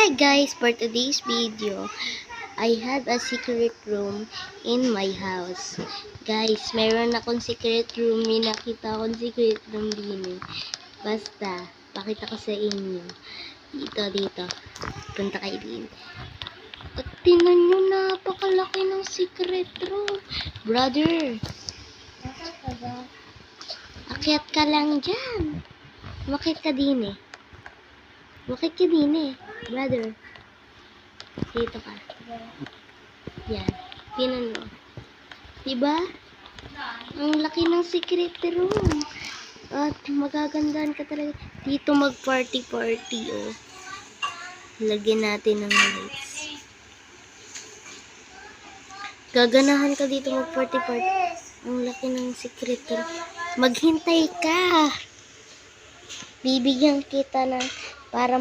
Hi guys, for today's video, I have a secret room in my house. Guys, meron akong secret room. May nakita akong secret room din. Basta, pakita ko sa inyo. Dito. Punta kayo din. At tingnan nyo, napakalaki ng secret room. Brother, akyat ka lang dyan. Makit ka din brother. Dito ka. Yan. Tingnan mo. Diba? Ang laki ng secret room. At magagandaan ka talaga. Dito mag-party-party, oh. Lagyan natin ng lights. Gaganahan ka dito mag-party-party. Ang laki ng secret room. Maghintay ka. Bibigyan kita ng para